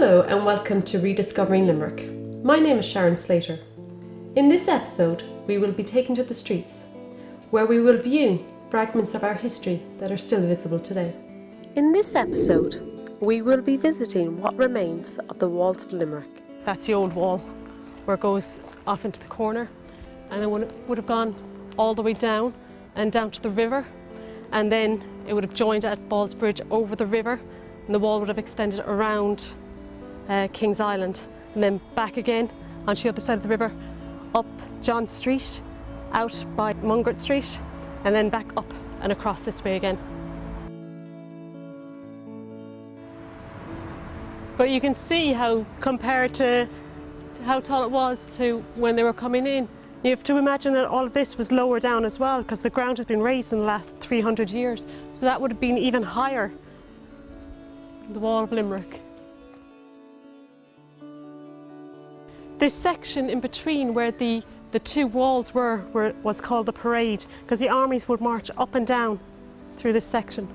Hello and welcome to Rediscovering Limerick. My name is Sharon Slater. In this episode, we will be taken to the streets, where we will view fragments of our history that are still visible today. In this episode, we will be visiting what remains of the walls of Limerick. That's the old wall where it goes off into the corner, and then would have gone all the way down and down to the river, and then it would have joined at Ballsbridge over the river, and the wall would have extended around King's Island, and then back again onto the other side of the river, up John Street, out by Mungret Street, and then back up and across this way again. But you can see how, compared to how tall it was to when they were coming in, you have to imagine that all of this was lower down as well, because the ground has been raised in the last 300 years. So that would have been even higher, the wall of Limerick. This section in between where the two walls was called the parade, because the armies would march up and down through this section.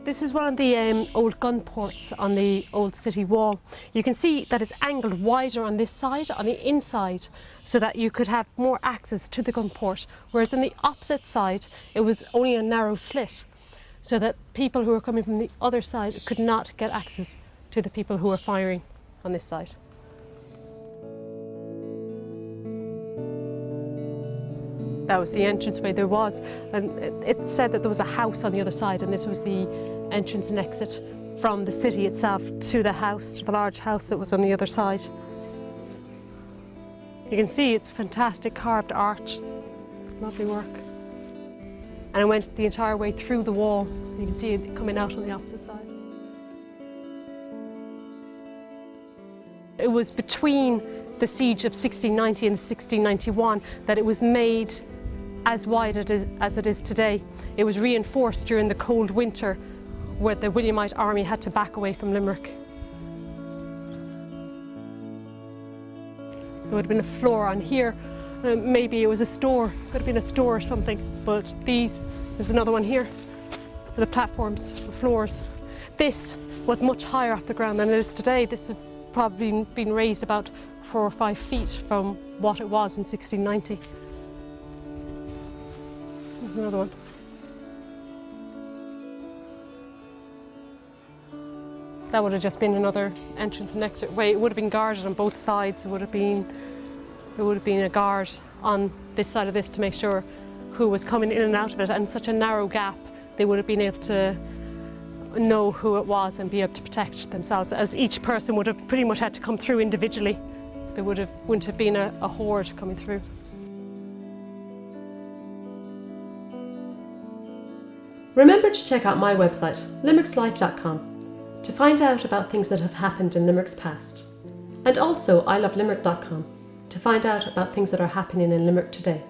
This is one of the old gun ports on the old city wall. You can see that it's angled wider on this side, on the inside, so that you could have more access to the gun port, whereas on the opposite side it was only a narrow slit, so that people who were coming from the other side could not get access to the people who were firing on this side. That was the entranceway there was, and it said that there was a house on the other side, and this was the entrance and exit from the city itself to the house, to the large house that was on the other side. You can see it's fantastic carved arch, it's lovely work. And it went the entire way through the wall. You can see it coming out on the opposite side. It was between the siege of 1690 and 1691 that it was made as wide as it is today. It was reinforced during the cold winter, where the Williamite army had to back away from Limerick. There would have been a floor on here. Maybe it was a store, could have been a store or something, but there's another one here for the platforms, for floors. This was much higher off the ground than it is today. This has probably been raised about 4 or 5 feet from what it was in 1690. There's another one. That would have just been another entrance and exit way. It would have been guarded on both sides. There would have been a guard on this side of this to make sure who was coming in and out of it. And such a narrow gap, they would have been able to know who it was and be able to protect themselves, as each person would have pretty much had to come through individually. There wouldn't have been a horde coming through. Remember to check out my website, limerickslife.com, to find out about things that have happened in Limerick's past, and also ilovelimerick.com to find out about things that are happening in Limerick today.